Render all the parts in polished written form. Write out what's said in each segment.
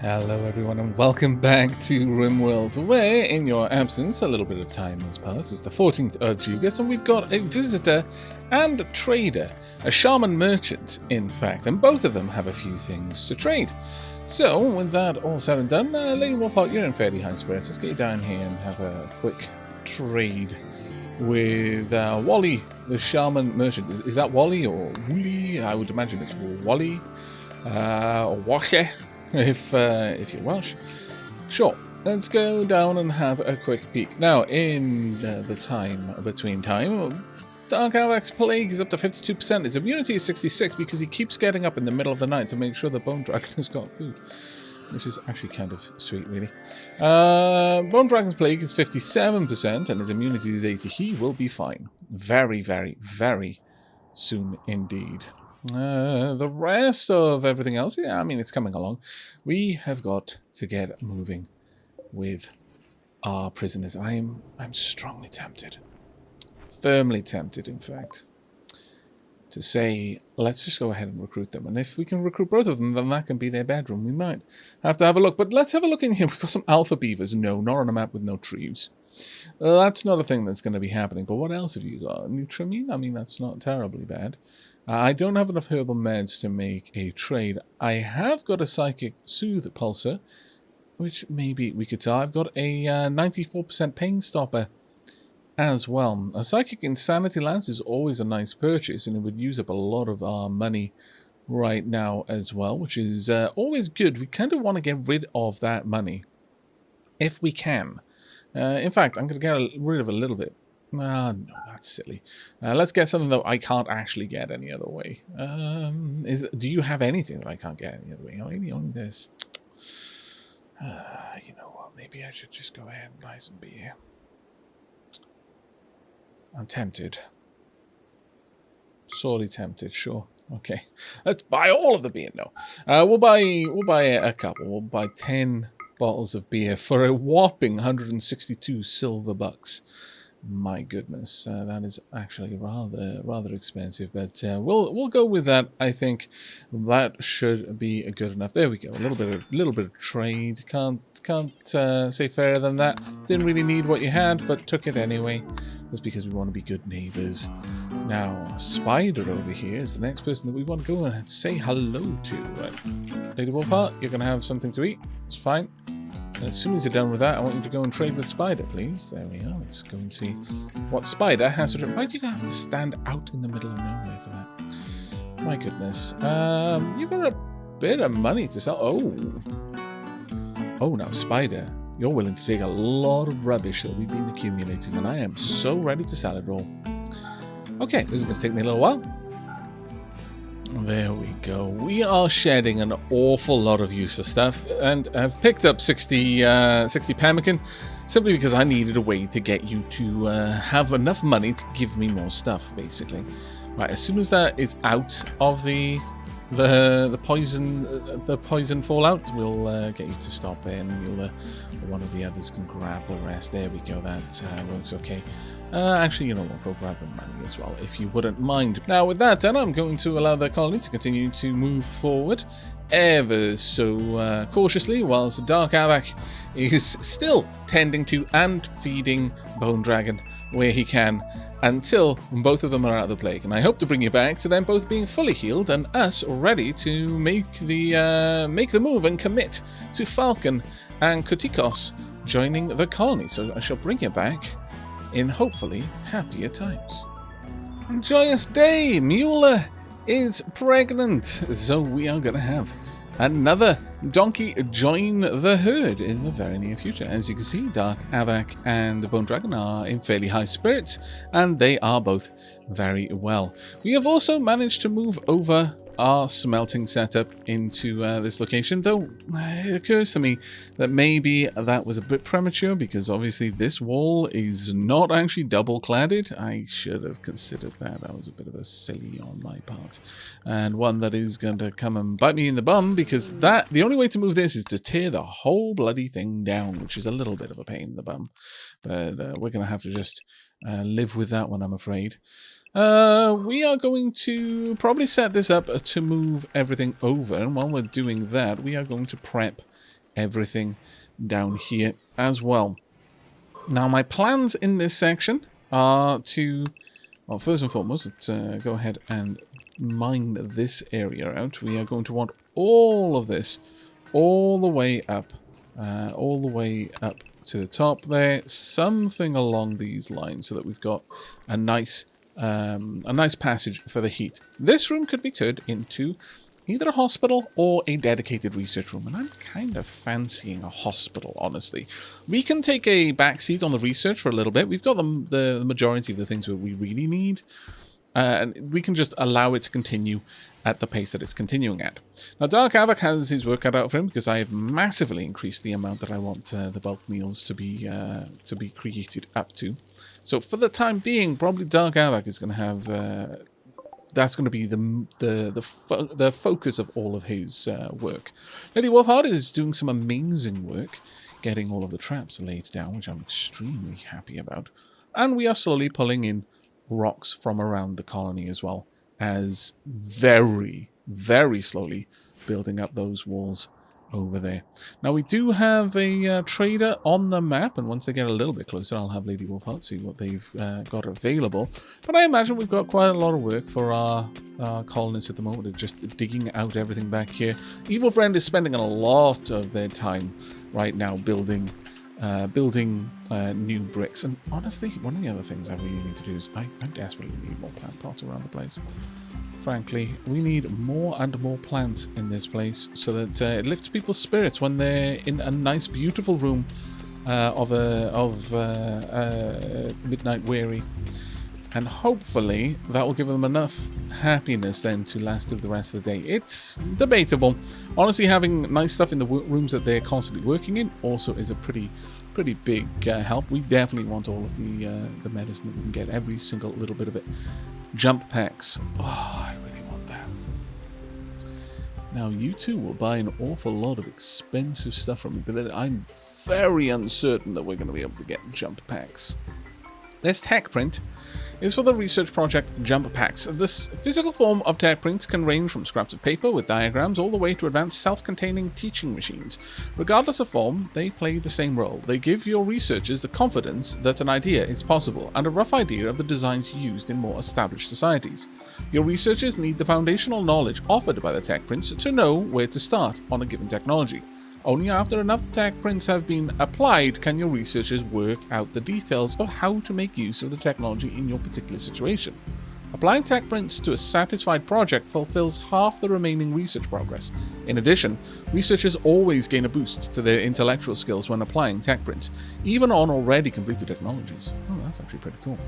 Hello everyone and welcome back to Rimworld, where in your absence a little bit of time has passed. It's the 14th of August and we've got a visitor and a trader, a shaman merchant in fact, and both of them have a few things to trade. So with that all said and done, Lady Wolfheart, you're in fairly high spirits. Let's get you down here and have a quick trade with Wally, the shaman merchant. Is that Wally or Wooly? I would imagine it's Wally or Washe. If you're Welsh. Sure, let's go down and have a quick peek. Now, in the time between time, Dark Aavak's plague is up to 52%. His immunity is 66 because he keeps getting up in the middle of the night to make sure the Bone Dragon has got food. Which is actually kind of sweet, really. Bone Dragon's plague is 57% and his immunity is 80. He will be fine. Very, very, very soon indeed. The rest of everything else, yeah, I mean, it's coming along. We have got to get moving with our prisoners. I'm strongly tempted, firmly tempted, in fact, to say, let's just go ahead and recruit them. And if we can recruit both of them, then that can be their bedroom. We might have to have a look. But let's have a look in here. We've got some alpha beavers. No, not on a map with no trees. That's not a thing that's going to be happening. But what else have you got? Nutrimine? I mean, that's not terribly bad. I don't have enough herbal meds to make a trade. I have got a psychic soothe pulsar, which maybe we could sell. I've got a 94% pain stopper as well. A psychic insanity lance is always a nice purchase, and it would use up a lot of our money right now as well, which is always good. We kind of want to get rid of that money if we can. In fact, I'm going to get rid of a little bit. No, that's silly. Let's get something that I can't actually get any other way. Do you have anything that I can't get any other way? Only this. You know what? Maybe I should just go ahead and buy some beer. I'm tempted. Sorely tempted, sure. Okay. Let's buy all of the beer. No. We'll buy a couple. We'll buy 10 bottles of beer for a whopping 162 silver bucks. My goodness, that is actually rather expensive, but we'll go with that. I think that should be good enough. There we go. A little bit of trade. Can't say fairer than that. Didn't really need what you had, but took it anyway. Just because we want to be good neighbors. Now, Spider over here is the next person that we want to go and say hello to. Right, Lady Wolfheart, you're gonna have something to eat. It's fine. As soon as you're done with that, I want you to go and trade with Spider, please. There we are. Let's go and see what Spider has to trade. Why do you have to stand out in the middle of nowhere for that? My goodness. You've got a bit of money to sell. Oh, now, Spider, you're willing to take a lot of rubbish that we've been accumulating, and I am so ready to sell it all. Okay, this is going to take me a little while. There we go. We are shedding an awful lot of useless stuff, and I've picked up 60 pemmican simply because I needed a way to get you to have enough money to give me more stuff, basically. Right, as soon as that is out of the poison fallout, we'll get you to stop there, and one of the others can grab the rest. There we go. That works okay. Actually, you know what, go grab the money as well, if you wouldn't mind. Now, with that done, I'm going to allow the colony to continue to move forward ever so cautiously, whilst Dark Aavak is still tending to and feeding Bone Dragon where he can, until both of them are out of the plague. And I hope to bring you back to them both being fully healed and us ready to make the move and commit to Falcon and Kutikos joining the colony. So I shall bring you back in hopefully happier times. Joyous day! Mueller is pregnant, so we are going to have another donkey join the herd in the very near future. As you can see, Dark Aavak and the Bone Dragon are in fairly high spirits, and they are both very well. We have also managed to move over our smelting setup into this location, though it occurs to me that maybe that was a bit premature, because obviously this wall is not actually double cladded. I should have considered that. That was a bit of a silly on my part, and one that is going to come and bite me in the bum, because the only way to move this is to tear the whole bloody thing down, which is a little bit of a pain in the bum, but we're going to have to just live with that one, I'm afraid. We are going to probably set this up to move everything over, and while we're doing that, we are going to prep everything down here as well. Now, my plans in this section are to, well, first and foremost, let's go ahead and mine this area out. We are going to want all of this all the way up to the top there, something along these lines, so that we've got a nice passage for the heat. This room could be turned into either a hospital or a dedicated research room, and I'm kind of fancying a hospital, honestly. We can take a backseat on the research for a little bit. We've got the majority of the things that we really need, and we can just allow it to continue at the pace that it's continuing at. Now, Dark Aavak has his work cut out for him, because I have massively increased the amount that I want the bulk meals to be created up to. So for the time being, probably Dark Aavak is going to have that's going to be the focus of all of his work. Lady Wolfhard is doing some amazing work getting all of the traps laid down, which I'm extremely happy about. And we are slowly pulling in rocks from around the colony as well, as very, very slowly building up those walls over there. Now, we do have a trader on the map, and once they get a little bit closer, I'll have Lady Wolfheart see what they've got available. But I imagine we've got quite a lot of work for our colonists at the moment, of just digging out everything back here. Evil Friend is spending a lot of their time right now building new bricks. And honestly, one of the other things I really need to do is I desperately need more plant pots around the place. Frankly, we need more and more plants in this place, so that it lifts people's spirits when they're in a nice, beautiful room of Midnight Weary. And hopefully that will give them enough happiness then to last through the rest of the day. It's debatable. Honestly, having nice stuff in the rooms that they're constantly working in also is a pretty big help. We definitely want all of the medicine that we can get, every single little bit of it. Jump packs. Oh, I really want that. Now, you two will buy an awful lot of expensive stuff from me, but I'm very uncertain that we're going to be able to get jump packs. This tech print is for the research project Jump Packs. This physical form of tech print can range from scraps of paper with diagrams all the way to advanced self-containing teaching machines. Regardless of form, they play the same role. They give your researchers the confidence that an idea is possible and a rough idea of the designs used in more established societies. Your researchers need the foundational knowledge offered by the tech prints to know where to start on a given technology. Only after enough tech prints have been applied can your researchers work out the details of how to make use of the technology in your particular situation. Applying tech prints to a satisfied project fulfills half the remaining research progress. In addition, researchers always gain a boost to their intellectual skills when applying tech prints, even on already completed technologies. Oh, that's actually pretty cool.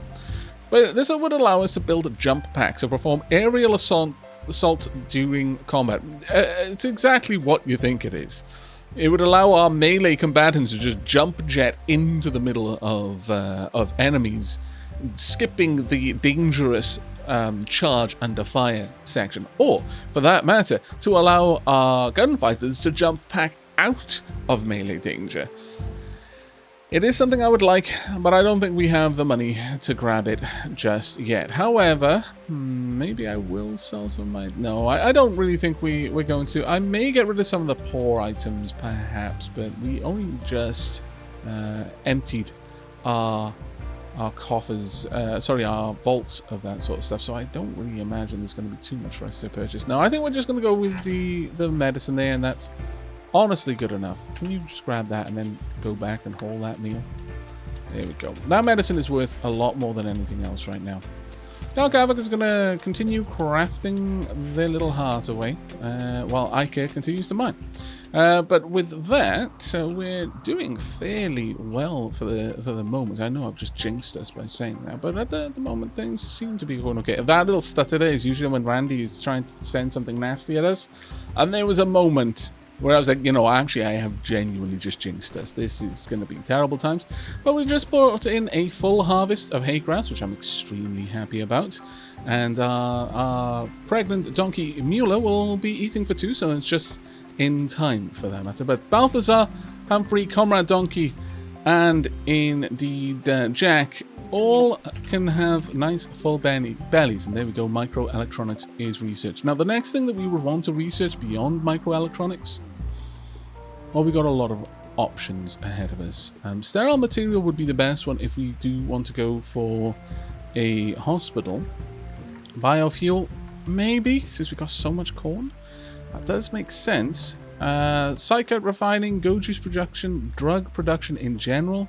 But this would allow us to build jump packs or perform aerial assault during combat. It's exactly what you think it is. It would allow our melee combatants to just jump jet into the middle of enemies, skipping the dangerous charge under fire section. Or, for that matter, to allow our gunfighters to jump pack out of melee danger. It is something I would like, but I don't think we have the money to grab it just yet. However, maybe I will sell some of my... No, I don't really think we're going to. I may get rid of some of the poor items, perhaps, but we only just emptied our coffers, our vaults of that sort of stuff, so I don't really imagine there's going to be too much for us to purchase. No, I think we're just going to go with the medicine there, and that's honestly good enough. Can you just grab that and then go back and haul that meal? There we go. That medicine is worth a lot more than anything else right now. Dark Aavak is going to continue crafting their little heart away, while Ike continues to mine. But with that, we're doing fairly well for the moment. I know I've just jinxed us by saying that, but at the moment things seem to be going okay. That little stutter there is usually when Randy is trying to send something nasty at us, and there was a moment where I was like, actually, I have genuinely just jinxed us. This is going to be terrible times. But we've just brought in a full harvest of hay grass, which I'm extremely happy about. And our pregnant donkey Mueller will be eating for two, so it's just in time for that matter. But Balthazar, Humphrey, Comrade Donkey, and indeed Jack all can have nice full bellies. And there we go, microelectronics is research. Now, the next thing that we would want to research beyond microelectronics Well, we got a lot of options ahead of us. Sterile material would be the best one if we do want to go for a hospital. Biofuel, maybe, since we got so much corn. That does make sense. Psychote refining, go juice production, drug production in general.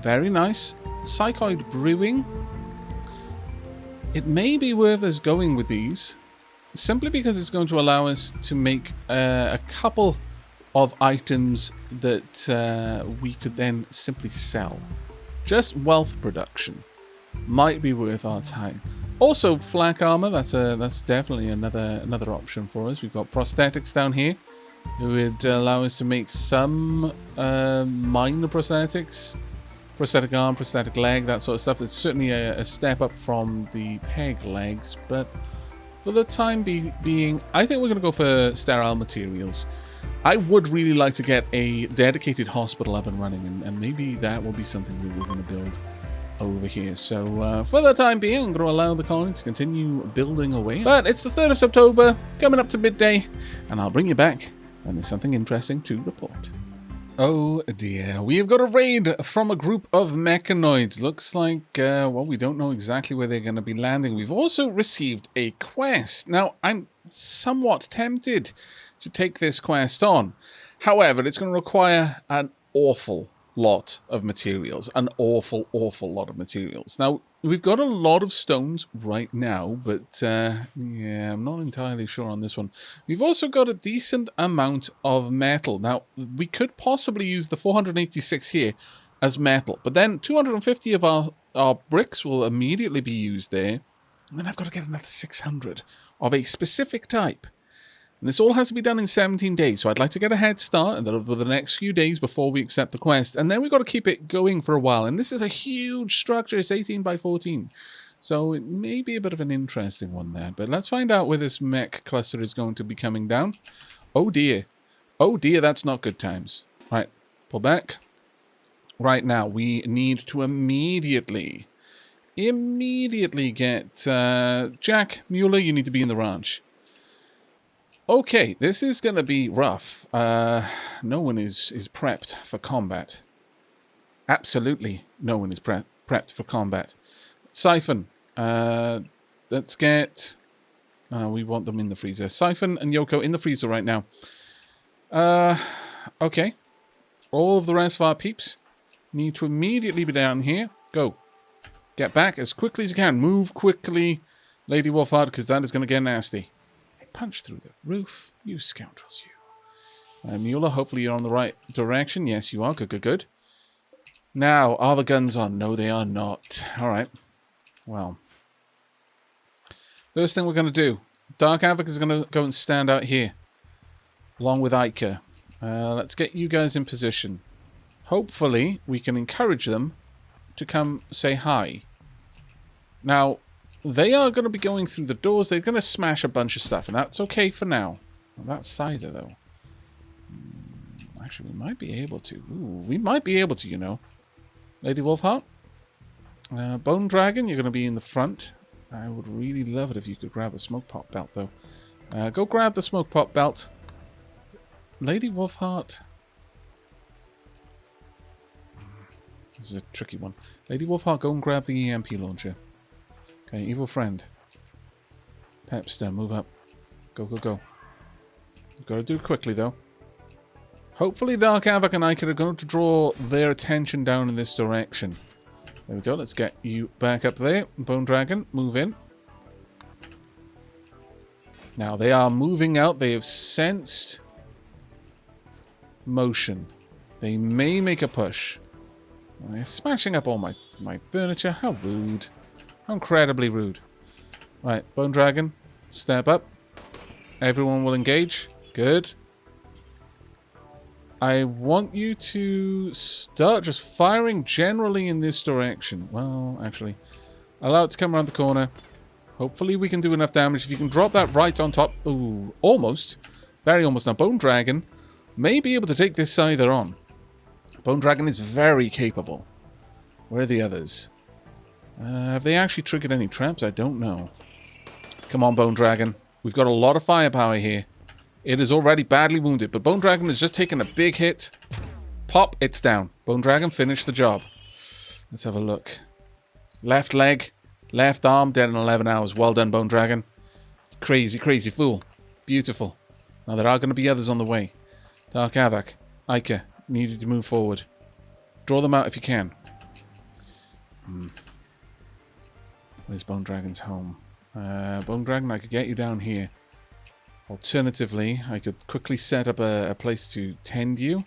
Very nice. Psychoid brewing. It may be worth us going with these, simply because it's going to allow us to make a couple of items that we could then simply sell. Just wealth production might be worth our time. Also, flak armor, that's definitely another option for us. We've got prosthetics down here. It would allow us to make some minor prosthetics. Prosthetic arm, prosthetic leg, that sort of stuff. It's certainly a step up from the peg legs, but for the time being, I think we're going to go for sterile materials. I would really like to get a dedicated hospital up and running, and maybe that will be something we're going to build over here. So for the time being, I'm going to allow the colony to continue building away. But it's the 3rd of October, coming up to midday, and I'll bring you back when there's something interesting to report. Oh dear, we have got a raid from a group of mechanoids. Looks like, well, we don't know exactly where they're going to be landing. We've also received a quest. Now, I'm somewhat tempted to take this quest on. However, it's going to require an awful lot of materials. An awful lot of materials. Now, we've got a lot of stones right now, but yeah, I'm not entirely sure on this one. We've also got a decent amount of metal. Now, we could possibly use the 486 here as metal, but then 250 of our bricks will immediately be used there. And then I've got to get another 600 of a specific type. And this all has to be done in 17 days, so I'd like to get a head start over the next few days before we accept the quest. And then we've got to keep it going for a while. And this is a huge structure. It's 18 by 14. So it may be a bit of an interesting one there. But let's find out where this mech cluster is going to be coming down. Oh dear. Oh dear, that's not good times. Right, pull back. Right now, we need to immediately get... Jack, Mueller, you need to be in the ranch. Okay, this is going to be rough. No one is prepped for combat. Absolutely no one is prepped for combat. Siphon. Let's get... we want them in the freezer. Siphon and Yoko in the freezer right now. Okay. All of the rest of our peeps need to immediately be down here. Go. Get back as quickly as you can. Move quickly, Lady Wolfhard, because that is going to get nasty. Punch through the roof, you scoundrels, you. Mueller, hopefully you're on the right direction. Yes, you are. Good. Now, are the guns on? No, they are not. Alright. Well. First thing we're going to do. Dark Aavak is going to go and stand out here. Along with Ica. Let's get you guys in position. Hopefully, we can encourage them to come say hi. Now... they are going to be going through the doors. They're going to smash a bunch of stuff, and that's okay for now. Well, that's cider, though. Actually, we might be able to. Ooh, we might be able to, you know. Lady Wolfheart. Bone Dragon, you're going to be in the front. I would really love it if you could grab a smoke pot belt, though. Go grab the smoke pot belt. Lady Wolfheart. This is a tricky one. Lady Wolfheart, go and grab the EMP launcher. Okay, evil friend. Pepster, move up. Go. You've got to do it quickly, though. Hopefully Dark Aavak and Ica are going to draw their attention down in this direction. There we go. Let's get you back up there. Bone Dragon, move in. Now, they are moving out. They have sensed motion. They may make a push. They're smashing up all my furniture. How rude. Incredibly rude. Right, Bone Dragon, step up. Everyone will engage. Good. I want you to start just firing generally in this direction. Well, actually, allow it to come around the corner. Hopefully we can do enough damage. If you can drop that right on top. Ooh, almost. Very almost. Now, Bone Dragon may be able to take this Scyther on. Bone Dragon is very capable. Where are the others? Have they actually triggered any traps? I don't know. Come on, Bone Dragon. We've got a lot of firepower here. It is already badly wounded, but Bone Dragon has just taken a big hit. Pop, it's down. Bone Dragon finished the job. Let's have a look. Left leg, left arm, dead in 11 hours. Well done, Bone Dragon. Crazy, crazy fool. Beautiful. Now, there are going to be others on the way. Dark Aavak, Ica, need you to move forward. Draw them out if you can. Where's Bone Dragon's home? Bone Dragon, I could get you down here. Alternatively, I could quickly set up a place to tend you.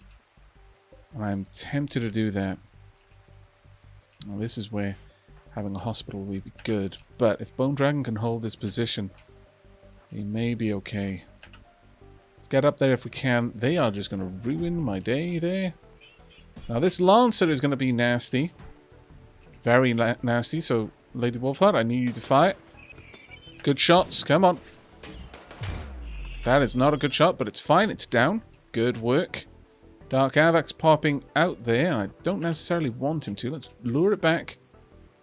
And I'm tempted to do that. Well, this is where having a hospital would be good. But if Bone Dragon can hold this position, he may be okay. Let's get up there if we can. They are just going to ruin my day there. Now, this Lancer is going to be nasty. Very nasty. So, Lady Wolfheart, I need you to fight. Good shots. Come on. That is not a good shot, but it's fine. It's down. Good work. Dark Aavak's popping out there, and I don't necessarily want him to. Let's lure it back.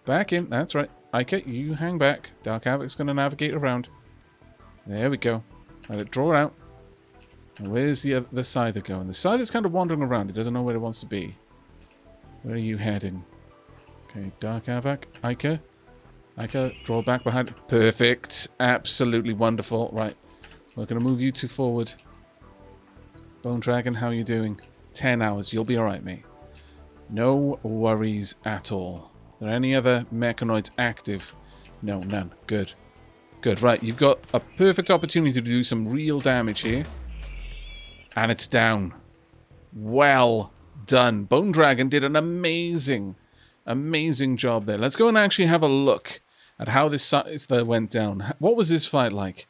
Back in. That's right. Ica, you hang back. Dark Aavak's going to navigate around. There we go. Let it draw out. And where's the Scyther going? The Scyther's kind of wandering around. He doesn't know where it wants to be. Where are you heading? Okay, Dark Aavak. Ica. Ica, draw back behind. Perfect. Absolutely wonderful. Right. We're going to move you two forward. Bone Dragon, how are you doing? 10 hours. You'll be alright, mate. No worries at all. Are there any other mechanoids active? No, none. Good. Good. Right, you've got a perfect opportunity to do some real damage here. And it's down. Well done. Bone Dragon did an amazing job there. Let's go and actually have a look at how this Scyther went down. What was this fight like?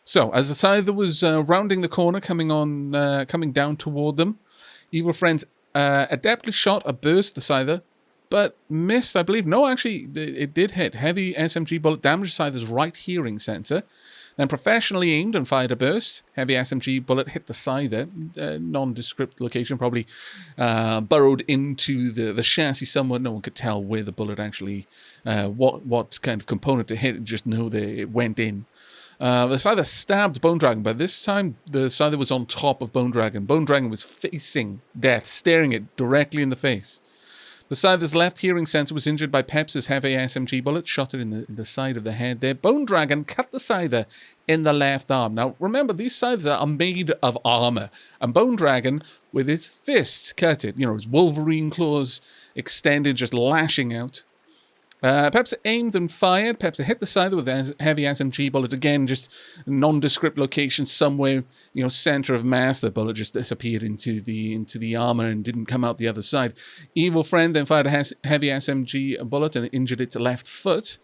So, as the Scyther was rounding the corner, coming down toward them, Evil Friends adeptly shot a burst the Scyther, but missed, I believe. No, actually, it did hit. Heavy SMG bullet damaged Scyther's right hearing sensor. Then professionally aimed and fired a burst. Heavy SMG bullet hit the Scyther. Nondescript location, probably burrowed into the chassis somewhat. No one could tell where the bullet actually, what kind of component it hit. Just know that it went in. The Scyther stabbed Bone Dragon, but this time the Scyther was on top of Bone Dragon. Bone Dragon was facing death, staring it directly in the face. The Scyther's left hearing sensor was injured by Pep's heavy SMG bullet, shot it in the side of the head there. Bone Dragon cut the Scyther in the left arm. Now, remember, these Scythers are made of armor, and Bone Dragon, with his fists, cut it. You know, his Wolverine claws extended, just lashing out. Pepsi aimed and fired. Pepsi hit the Scyther with a heavy SMG bullet. Again, just nondescript location somewhere, you know, center of mass. The bullet just disappeared into the armor and didn't come out the other side. Evil Friend then fired a heavy SMG bullet and injured its left foot.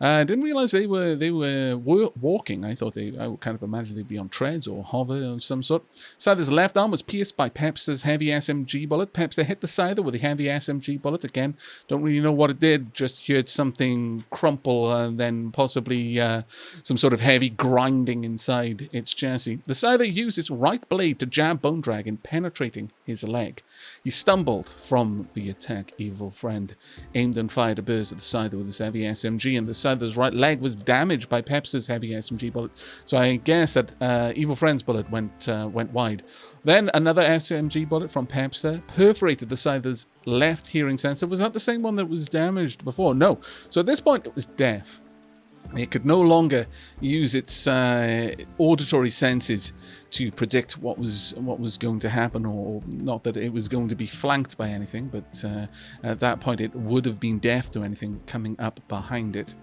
I didn't realize they were walking. I kind of imagined they'd be on treads or hover of some sort. Scyther's left arm was pierced by Pepster's heavy SMG bullet. Pepster hit the Scyther with a heavy SMG bullet. Again, don't really know what it did. Just heard something crumple and then possibly some sort of heavy grinding inside its chassis. The Scyther used its right blade to jab Bone Dragon, penetrating his leg. He stumbled from the attack. Evil Friend aimed and fired a burst at the Scyther with his heavy SMG, and the Scyther's right leg was damaged by Pepster's heavy SMG bullet. So I guess that Evil Friend's bullet went wide. Then another SMG bullet from Pepster perforated the Scyther's left hearing sensor. Was that the same one that was damaged before? No. So at this point, it was deaf. It could no longer use its auditory senses to predict what was going to happen, or not that it was going to be flanked by anything, but at that point it would have been deaf to anything coming up behind it.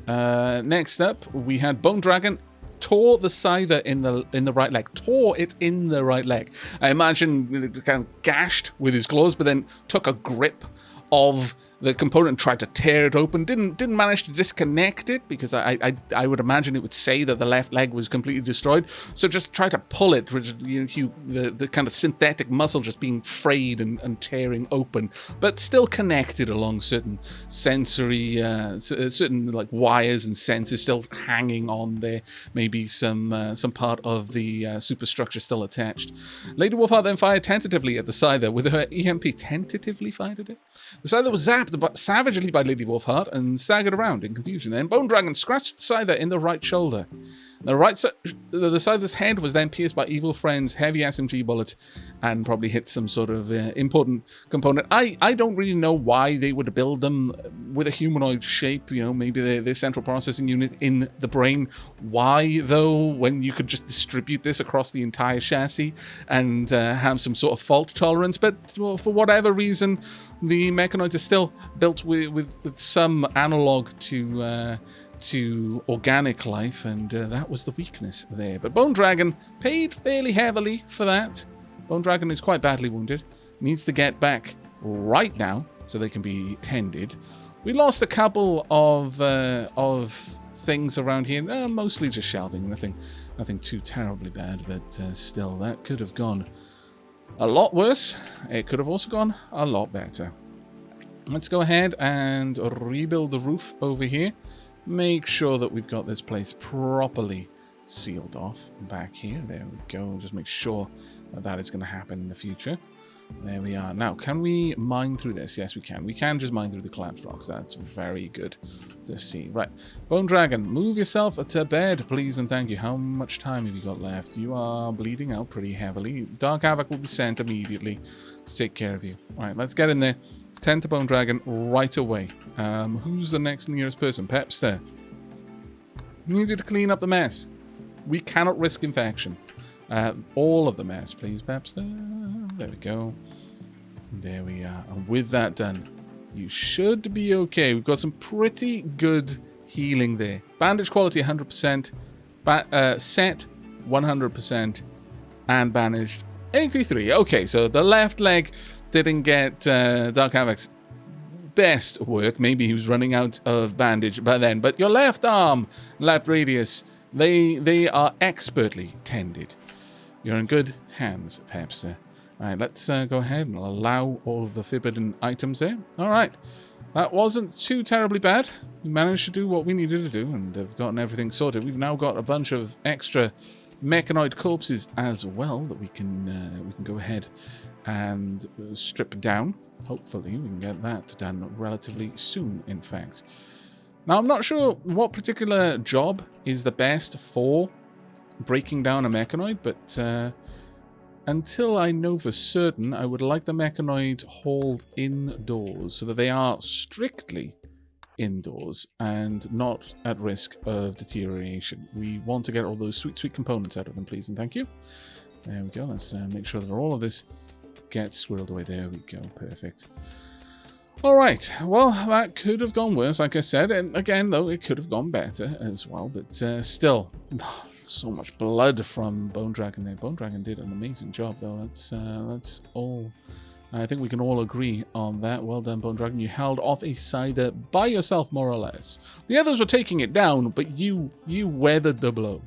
Next up, we had Bone Dragon tore the Scyther in the right leg. Tore it in the right leg. I imagine it kind of gashed with his claws, but then took a grip of the component and tried to tear it open. Didn't manage to disconnect it, because I would imagine it would say that the left leg was completely destroyed. So just try to pull it, which, you know, the kind of synthetic muscle just being frayed and tearing open, but still connected along certain sensory, certain like wires and sensors still hanging on there. Maybe some part of the superstructure still attached. Lady Wolfheart then fired tentatively at the Scyther with her EMP. Tentatively fired at it. The Scyther was zapped slapped savagely by Lady Wolfheart and staggered around in confusion. Then Bone Dragon scratched Scyther in the right shoulder. The side of his head was then pierced by Evil Friend's heavy SMG bullet and probably hit some sort of important component. I don't really know why they would build them with a humanoid shape, you know, maybe their central processing unit in the brain. Why, though, when you could just distribute this across the entire chassis and have some sort of fault tolerance? But well, for whatever reason, the mechanoids are still built with some analog to organic life, and that was the weakness there. But Bone Dragon paid fairly heavily for that. Bone Dragon is quite badly wounded. Needs to get back right now so they can be tended. We lost a couple of things around here, mostly just shelving. Nothing too terribly bad, but still, that could have gone a lot worse. It could have also gone a lot better. Let's go ahead and rebuild the roof over here. Make sure that we've got this place properly sealed off back here. There we go. Just make sure that is going to happen in the future. There we are. Now, can we mine through this? Yes, we can. We can just mine through the collapsed rocks. That's very good to see. Right. Bone Dragon, move yourself to bed, please, and thank you. How much time have you got left? You are bleeding out pretty heavily. Dark Aavak will be sent immediately to take care of you. All right, let's get in there. Let's tend to Bone Dragon right away. Who's the next nearest person? Pepster. Need you to clean up the mess. We cannot risk infection. All of the mess, please, Pepster. There we go. There we are. And with that done, you should be okay. We've got some pretty good healing there. Bandage quality 100%. Set 100%. And bandaged 83. Okay, so the left leg didn't get Dark Aavak's best work. Maybe he was running out of bandage by then. But your left arm, left radius, they are expertly tended. You're in good hands, Pepster. All right, let's go ahead and allow all of the forbidden items there. All right, that wasn't too terribly bad. We managed to do what we needed to do, and have gotten everything sorted. We've now got a bunch of extra mechanoid corpses as well that we can go ahead and strip down. Hopefully, we can get that done relatively soon, in fact. Now, I'm not sure what particular job is the best for breaking down a mechanoid, but until I know for certain, I would like the mechanoid hauled indoors so that they are strictly indoors and not at risk of deterioration. We want to get all those sweet, sweet components out of them, please, and thank you. There we go. Let's make sure that all of this gets squirreled away. There we go. Perfect. All right. Well, that could have gone worse, like I said. And again, though, it could have gone better as well. But still, so much blood from Bone Dragon there. Bone Dragon did an amazing job, though. That's all. I think we can all agree on that. Well done, Bone Dragon. You held off a Scyther by yourself, more or less. The others were taking it down, but you weathered the blow.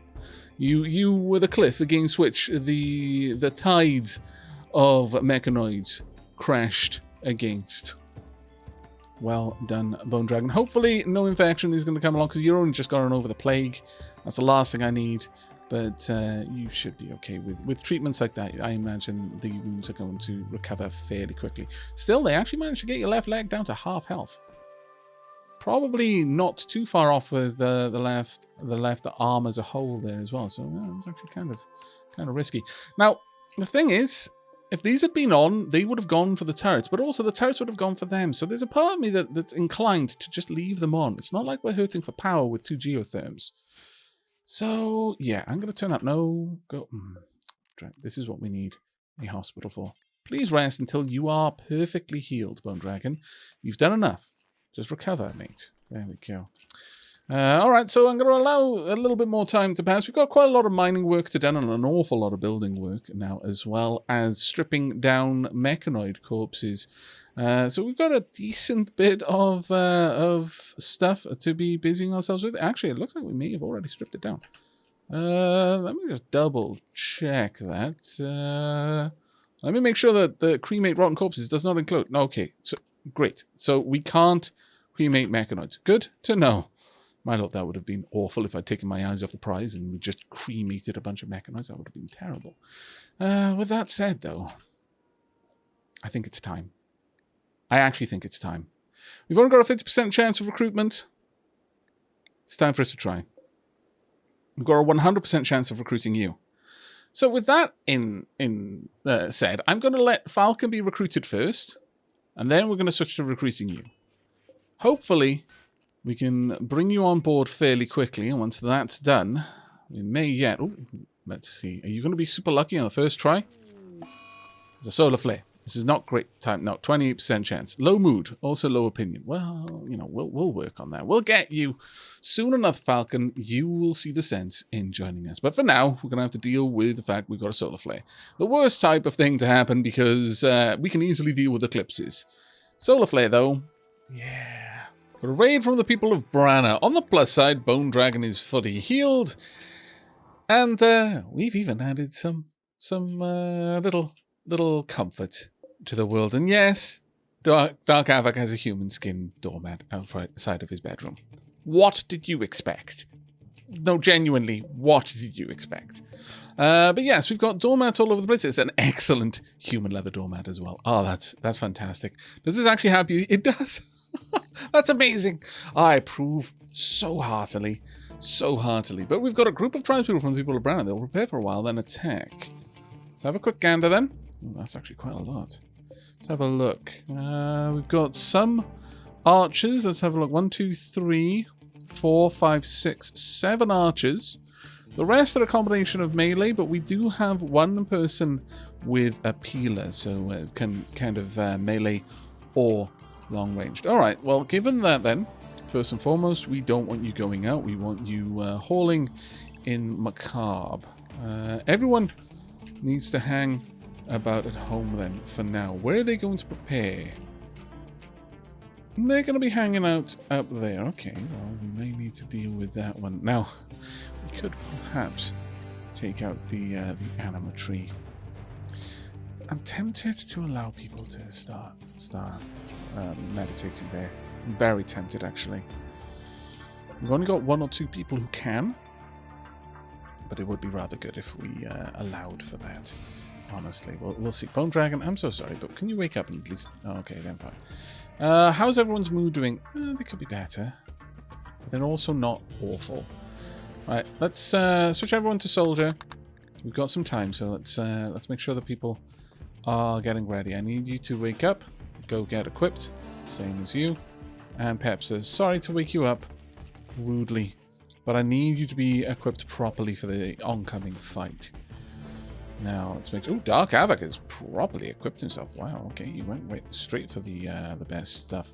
You were the cliff against which the tides of mechanoids crashed against. Well done, Bone Dragon. Hopefully no infection is going to come along, because you're only just gotten over the plague. That's the last thing I need. But you should be okay with treatments like that. I imagine the wounds are going to recover fairly quickly. Still, they actually managed to get your left leg down to half health. Probably not too far off with the left arm as a whole there as well. So it's actually kind of risky. Now, the thing is, if these had been on, they would have gone for the turrets, but also the turrets would have gone for them. So there's a part of me that's inclined to just leave them on. It's not like we're hurting for power with 2 geotherms. So, yeah, I'm going to turn that. No, go. This is what we need a hospital for. Please rest until you are perfectly healed, Bone Dragon. You've done enough. Just recover, mate. There we go. All right, so I'm going to allow a little bit more time to pass. We've got quite a lot of mining work to do and an awful lot of building work now, as well as stripping down mechanoid corpses. So we've got a decent bit of stuff to be busying ourselves with. Actually, it looks like we may have already stripped it down. Let me just double check that. Let me make sure that the cremate rotten corpses does not include. Okay, so great. So we can't cremate mechanoids. Good to know. My lord, that would have been awful if I'd taken my eyes off the prize and we just cremated a bunch of mechanoids. That would have been terrible. With that said, though, I think it's time. I actually think it's time. We've only got a 50% chance of recruitment. It's time for us to try. We've got a 100% chance of recruiting you. So with that said, I'm going to let Falcon be recruited first, and then we're going to switch to recruiting you. Hopefully, we can bring you on board fairly quickly, and once that's done, we may yet... Oh, let's see. Are you going to be super lucky on the first try? It's a solar flare. This is not great time. No, 28% chance. Low mood. Also low opinion. Well, you know, we'll work on that. We'll get you. Soon enough, Falcon, you will see the sense in joining us. But for now, we're going to have to deal with the fact we've got a solar flare. The worst type of thing to happen because we can easily deal with eclipses. Solar flare, though. Yeah. A raid from the people of Branna. On the plus side, Bone Dragon is fully healed. And we've even added some little comfort to the world. And yes, Dark Aavak has a human skin doormat outside of his bedroom. What did you expect? No, genuinely, what did you expect? But yes, we've got doormats all over the place. It's an excellent human leather doormat as well. Oh, that's fantastic. Does this actually have you? It does. That's amazing. I approve so heartily. So heartily. But we've got a group of tribespeople from the people of Branna. They'll prepare for a while, then attack. Let's have a quick gander then. Oh, that's actually quite a lot. Let's have a look. We've got some archers. Let's have a look. 1, 2, 3, 4, 5, 6, 7 archers. The rest are a combination of melee, but we do have one person with a peeler, so it can kind of melee or long ranged. All right. Well, given that then, first and foremost, we don't want you going out. We want you hauling in Macabre. Everyone needs to hang about at home then for now. Where are they going to prepare? They're going to be hanging out up there. Okay, well, we may need to deal with that one. Now, we could perhaps take out the anima tree. I'm tempted to allow people to start meditating there. I'm very tempted, actually. We've only got 1 or 2 people who can, but it would be rather good if we allowed for that. Honestly, we'll see. Bone Dragon, I'm so sorry, but can you wake up and at least... Oh, okay, then fine. How's everyone's mood doing? They could be better, but they're also not awful. Right, let's switch everyone to soldier. We've got some time, so let's make sure that people are getting ready. I need you to wake up, go get equipped, same as you. And Pep says, sorry to wake you up rudely, but I need you to be equipped properly for the oncoming fight. Now, let's make sure... Oh, Dark Aavak has properly equipped himself. Wow, okay, you went right straight for the best stuff.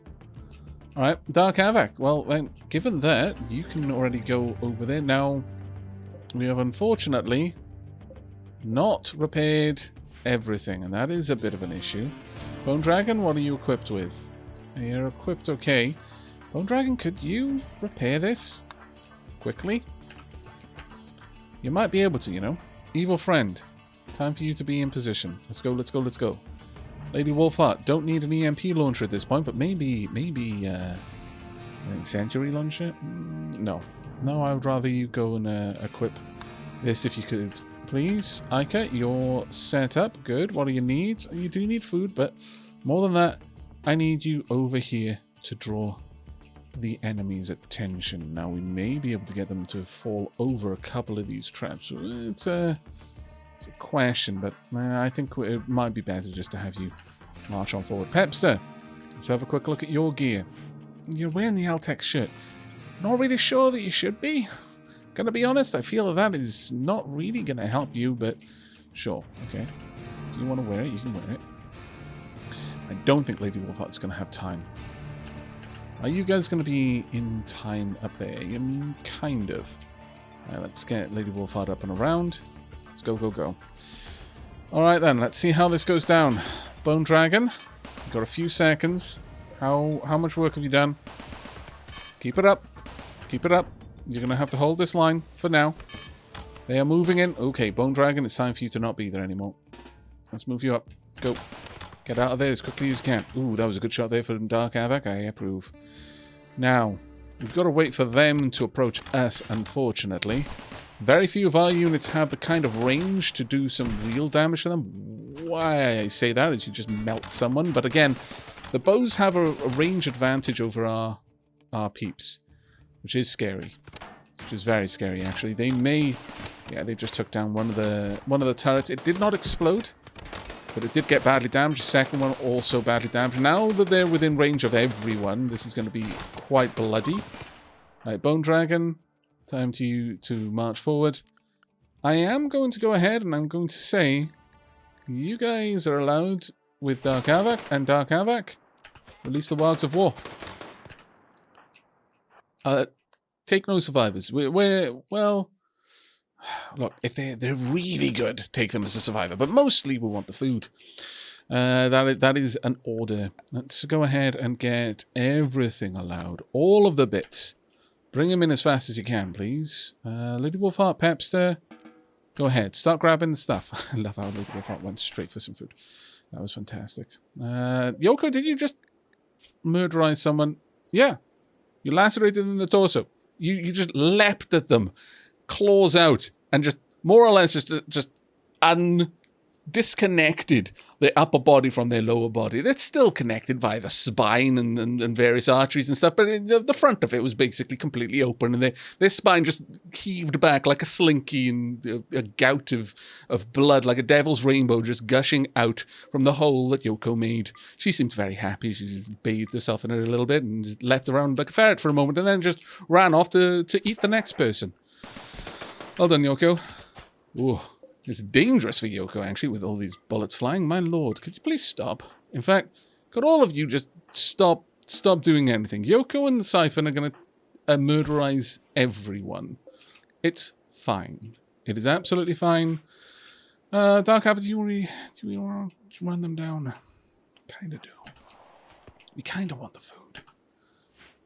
Alright, Dark Aavak. Well, then, given that, you can already go over there. Now, we have unfortunately not repaired everything, and that is a bit of an issue. Bone Dragon, what are you equipped with? You're equipped okay. Bone Dragon, could you repair this quickly? You might be able to, you know. Evil friend. Time for you to be in position. Let's go, let's go, let's go. Lady Wolfheart, don't need an EMP launcher at this point, but maybe an incendiary launcher? No. No, I would rather you go and equip this if you could. Please. Ica, you're set up. Good. What do you need? You do need food, but more than that, I need you over here to draw the enemy's attention. Now, we may be able to get them to fall over a couple of these traps. It's a question, but I think it might be better just to have you march on forward. Pepster, let's have a quick look at your gear. You're wearing the Altex shirt. Not really sure that you should be. Gonna be honest, I feel that is not really gonna help you, but sure, okay. If you want to wear it, you can wear it. I don't think Lady Wolfheart's gonna have time. Are you guys gonna be in time up there? Kind of. Let's get Lady Wolfheart up and around. Let's go, go, go. Alright then, let's see how this goes down. Bone Dragon, you've got a few seconds. How much work have you done? Keep it up. Keep it up. You're going to have to hold this line for now. They are moving in. Okay, Bone Dragon, it's time for you to not be there anymore. Let's move you up. Go. Get out of there as quickly as you can. Ooh, that was a good shot there for Dark Aavak. I approve. Now, we've got to wait for them to approach us, unfortunately. Very few of our units have the kind of range to do some real damage to them. Why I say that is you just melt someone. But again, The bows have a range advantage over our peeps, which is scary. Which is very scary, actually. They may... Yeah, they just took down one of the turrets. It did not explode, but it did get badly damaged. The second one also badly damaged. Now that they're within range of everyone, this is going to be quite bloody. Right, Bone Dragon, time to march forward. I am going to go ahead and I'm going to say, you guys are allowed with Dark Aavak and Dark Aavak. Release the Wargs of War. Take no survivors. Well, look, if they're really good, take them as a survivor. But mostly we want the food. That is an order. Let's go ahead and get everything allowed. All of the bits. Bring them in as fast as you can, please. Lady Wolfheart, Pepster, go ahead. Start grabbing the stuff. I love how Lady Wolfheart went straight for some food. That was fantastic. Yoko, did you just murderize someone? Yeah. You lacerated them in the torso. You just leapt at them, claws out, and just more or less just disconnected their upper body from their lower body. It's still connected via the spine and various arteries and stuff, but the front of it was basically completely open, and their spine just heaved back like a slinky, and a gout of blood, like a devil's rainbow, just gushing out from the hole that Yoko made. She seemed very happy. She just bathed herself in it a little bit and just leapt around like a ferret for a moment, and then just ran off to eat the next person. Well done, Yoko. Ooh. It's dangerous for Yoko, actually, with all these bullets flying. My lord, could you please stop? In fact, could all of you just stop doing anything? Yoko and the Siphon are going to murderize everyone. It's fine. It is absolutely fine. Dark Aavak, do you want to run them down? Kind of do. We kind of want the food.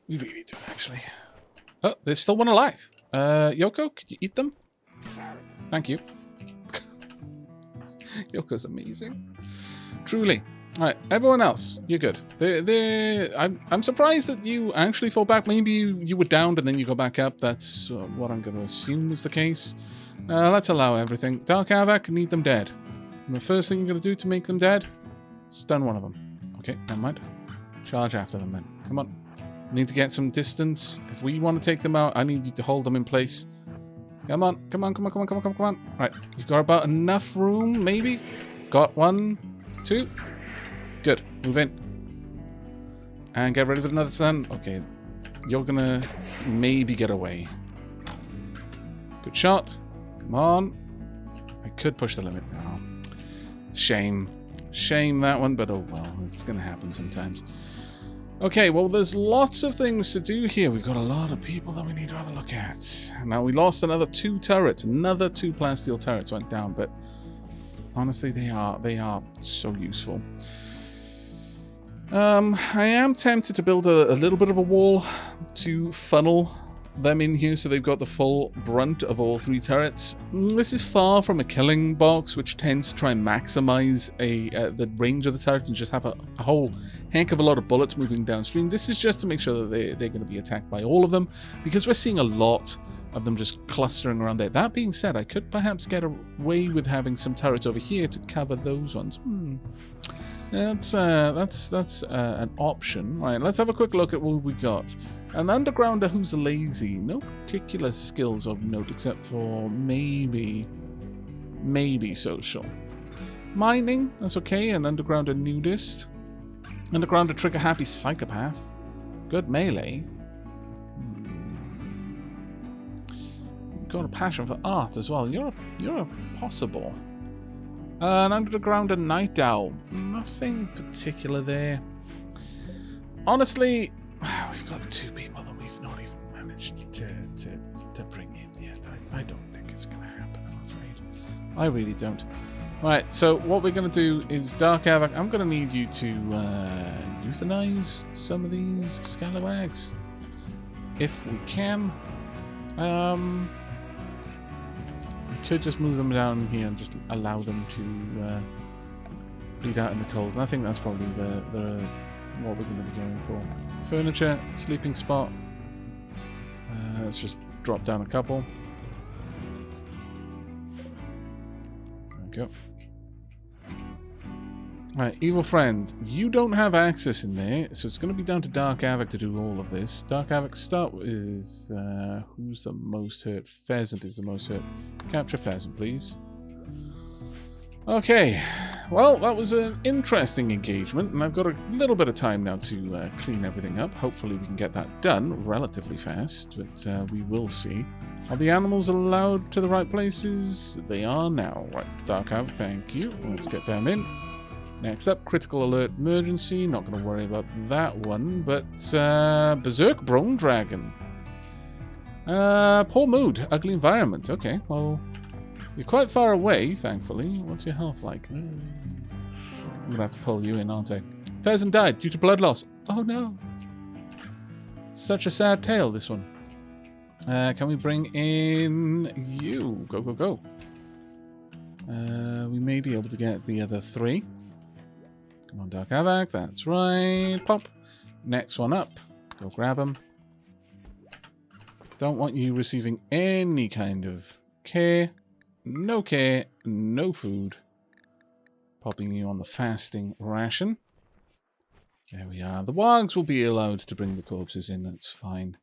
We really do, actually. Oh, there's still one alive. Yoko, could you eat them? Thank you. Yoko's amazing. Truly. Alright, everyone else, you're good. I'm surprised that you actually fall back. Maybe you were downed and then you go back up. That's what I'm going to assume is the case. Let's allow everything. Dark Aavak, need them dead. And the first thing you're going to do to make them dead, stun one of them. Okay, never mind. Charge after them then. Come on. Need to get some distance. If we want to take them out, I need you to hold them in place. Come on, come on, come on, come on, come on, come on. Right, you've got about enough room, maybe? Got 1, 2. Good, move in. And get ready with another stun. Okay, you're gonna maybe get away. Good shot. Come on. I could push the limit now. Shame. Shame that one, but oh well, it's gonna happen sometimes. Okay, well, there's lots of things to do here. We've got a lot of people that we need to have a look at. Now, we lost another 2 turrets. Another 2 plasteel turrets went down, but honestly, they are so useful. I am tempted to build a little bit of a wall to funnel them in here so they've got the full brunt of all 3 turrets. This is far from a killing box, which tends to try and maximize the range of the turret and just have a whole heck of a lot of bullets moving downstream. This is just to make sure that they're going to be attacked by all of them, because we're seeing a lot of them just clustering around there. That being said, I could perhaps get away with having some turrets over here to cover those ones. That's an option. Right, let's have a quick look at what we got. An undergrounder who's lazy. No particular skills of note except for maybe social. Mining, that's okay. An undergrounder nudist. Undergrounder trigger happy psychopath. Good melee. Got a passion for art as well. You're a possible. An undergrounder night owl. Nothing particular there. Honestly, we've got 2 people that we've not even managed to bring in yet. I don't think it's going to happen, I'm afraid. I really don't. Alright, so what we're going to do is Dark Aavak, I'm going to need you to euthanize some of these scalawags. If we can. We could just move them down here and just allow them to bleed out in the cold. And I think that's probably what we're going to be going for. Furniture, sleeping spot. Let's just drop down a couple. There we go. Right, evil friend, you don't have access in there, so it's going to be down to Dark Aavak to do all of this. Dark Aavak, start with who's the most hurt? Pheasant is the most hurt. Capture Pheasant, please. Okay, well, that was an interesting engagement, and I've got a little bit of time now to clean everything up. Hopefully we can get that done relatively fast, but we will see. Are the animals allowed to the right places? They are now. Right, Dark Aavak, thank you. Let's get them in. Next up, critical alert emergency. Not going to worry about that one, but Berserk Brone Dragon. Poor mood, ugly environment. Okay, well, you're quite far away, thankfully. What's your health like? I'm going to have to pull you in, aren't I? Pheasant died due to blood loss. Oh no. Such a sad tale, this one. Can we bring in you? Go, go, go. We may be able to get the other 3. Come on, Dark Aavak, that's right. Pop. Next one up. Go grab him. Don't want you receiving any kind of care. No care, no food. Popping you on the fasting ration. There we are. The wargs will be allowed to bring the corpses in, that's fine.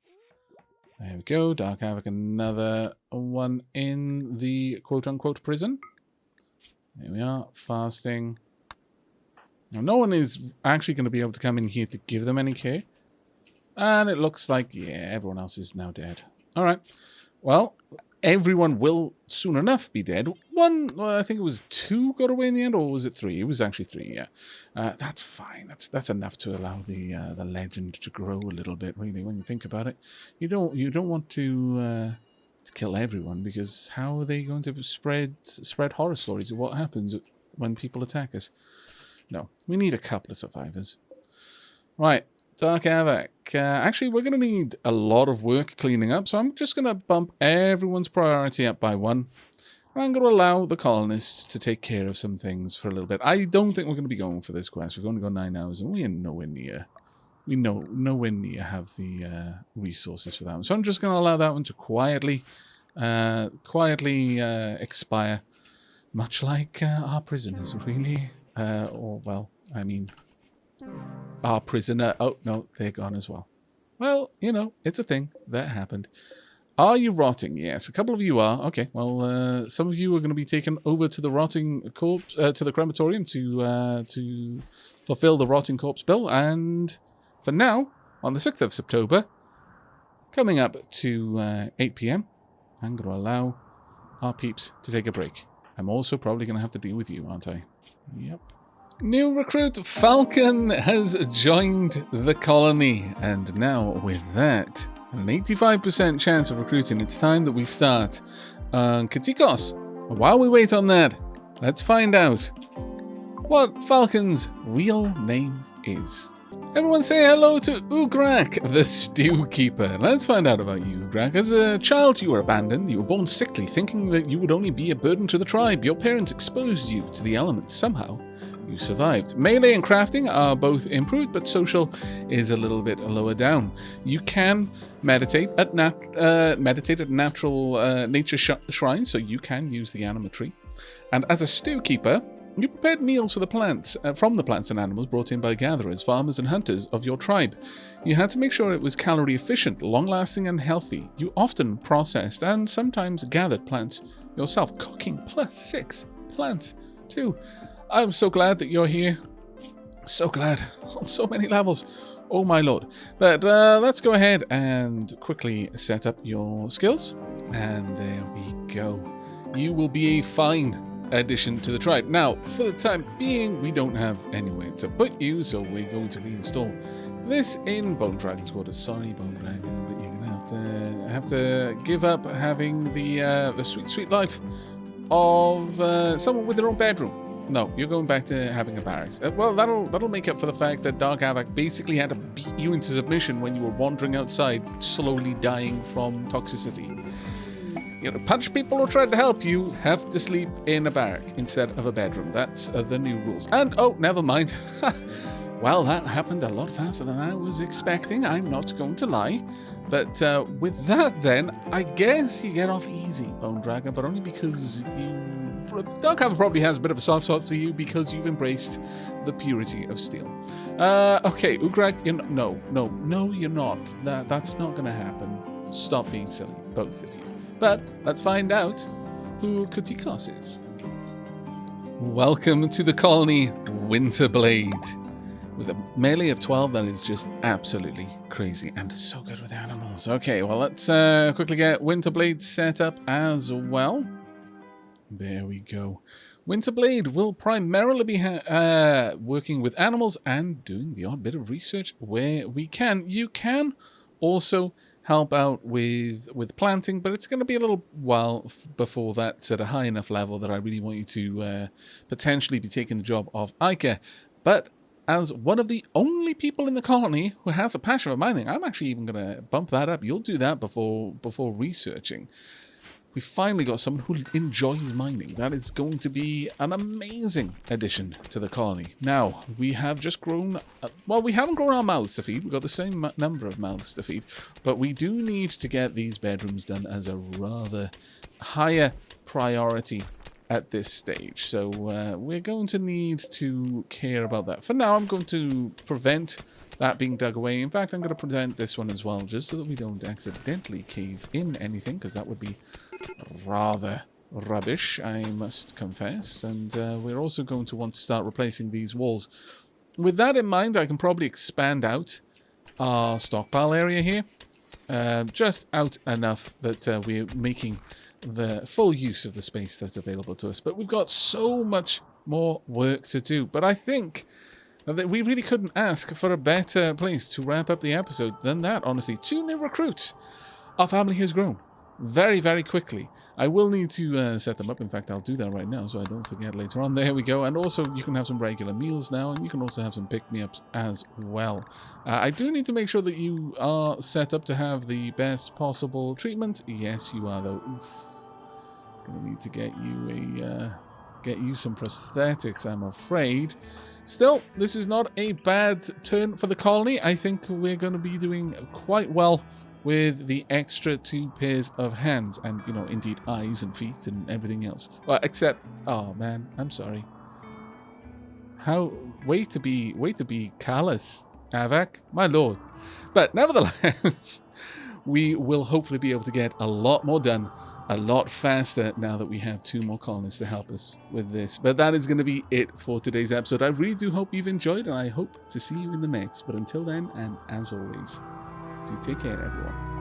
There we go. Dark Aavak, another one in the quote-unquote prison. There we are. Fasting. Now, no one is actually going to be able to come in here to give them any care. And it looks like, yeah, everyone else is now dead. All right. Well, everyone will soon enough be dead. One, well, I think it was 2 got away in the end, or was it 3? It was actually 3, yeah. That's fine. That's enough to allow the legend to grow a little bit, really, when you think about it. You don't want to kill everyone, because how are they going to spread horror stories of what happens when people attack us? No, we need a couple of survivors. Right, Dark Aavak. Actually, we're going to need a lot of work cleaning up, so I'm just going to bump everyone's priority up by 1. And I'm going to allow the colonists to take care of some things for a little bit. I don't think we're going to be going for this quest. We've only got 9 hours, and we are nowhere near. We nowhere near have the resources for that one. So I'm just going to allow that one to quietly expire, much like our prisoners, really. Or, well, I mean, our prisoner. Oh, no, they're gone as well. Well, you know, it's a thing. That happened. Are you rotting? Yes, a couple of you are. Okay, well, some of you are going to be taken over to the rotting corpse, to the crematorium to fulfill the rotting corpse bill. And for now, on the 6th of September, coming up to 8 p.m., I'm going to allow our peeps to take a break. I'm also probably going to have to deal with you, aren't I? Yep. New recruit Falcon has joined the colony, and now with that, an 85% chance of recruiting, it's time that we start on Katikos. While we wait on that, let's find out what Falcon's real name is. Everyone say hello to Ugrak, the stew keeper. Let's find out about you, Ugrak. As a child, you were abandoned. You were born sickly, thinking that you would only be a burden to the tribe. Your parents exposed you to the elements. Somehow, you survived. Melee and crafting are both improved, but social is a little bit lower down. You can meditate at natural nature shrines, so you can use the anima tree. And as a stew keeper, you prepared meals for the plants, from the plants and animals brought in by gatherers, farmers, and hunters of your tribe. You had to make sure it was calorie efficient, long-lasting, and healthy. You often processed and sometimes gathered plants yourself, cooking +6 plants too. I'm so glad that you're here. So glad on so many levels. Oh my lord. But let's go ahead and quickly set up your skills. And there we go. You will be a fine addition to the tribe. Now, for the time being, we don't have anywhere to put you, so we're going to reinstall this in Bone Dragon's quarters. Sorry, Bone Dragon, but you're gonna have to give up having the sweet life of someone with their own bedroom. No, you're going back to having a barracks. Well, that'll make up for the fact that Dark Aavak basically had to beat you into submission when you were wandering outside, slowly dying from toxicity. You know, punch people who tried to help you have to sleep in a barrack instead of a bedroom. That's the new rules. And, oh, never mind. Well, that happened a lot faster than I was expecting. I'm not going to lie. But with that, then, I guess you get off easy, Bone Dragon, but only because you Darkhaven probably has a bit of a soft spot for you because you've embraced the purity of steel. Okay, Ugrag, no, you're not. That's not going to happen. Stop being silly, both of you. But let's find out who Kutikos is. Welcome to the colony, Winterblade. With a melee of 12, that is just absolutely crazy and so good with animals. Okay, well, let's quickly get Winterblade set up as well. There we go. Winterblade will primarily be working with animals and doing the odd bit of research where we can. You can also help out with planting, but it's going to be a little while before that's at a high enough level that I really want you to potentially be taking the job of Ica. But as one of the only people in the colony who has a passion for mining, I'm actually even going to bump that up. You'll do that before researching. We finally got someone who enjoys mining. That is going to be an amazing addition to the colony. Now, we have just grown... well, we haven't grown our mouths to feed. We've got the same number of mouths to feed. But we do need to get these bedrooms done as a rather higher priority at this stage. So we're going to need to care about that. For now, I'm going to prevent that being dug away. In fact, I'm going to prevent this one as well, just so that we don't accidentally cave in anything, because that would be rather rubbish, I must confess. And we're also going to want to start replacing these walls. With that in mind, I can probably expand out our stockpile area here. Just out enough that we're making the full use of the space that's available to us. But we've got so much more work to do. But I think that we really couldn't ask for a better place to wrap up the episode than that, honestly. 2 new recruits. Our family has grown very, very quickly. I will need to set them up. In fact, I'll do that right now so I don't forget later on. There we go. And also, you can have some regular meals now, and you can also have some pick-me-ups as well. I do need to make sure that you are set up to have the best possible treatment. Yes, you are, though. Oof. Gonna need to get you some prosthetics, I'm afraid. Still, this is not a bad turn for the colony. I think we're going to be doing quite well with the extra 2 pairs of hands and, you know, indeed eyes and feet and everything else. Well, except, oh man, I'm sorry. Way to be callous, Aavak, my lord. But nevertheless, we will hopefully be able to get a lot more done a lot faster now that we have 2 more colonists to help us with this. But that is going to be it for today's episode. I really do hope you've enjoyed, and I hope to see you in the next. But until then, and as always, do take care, everyone.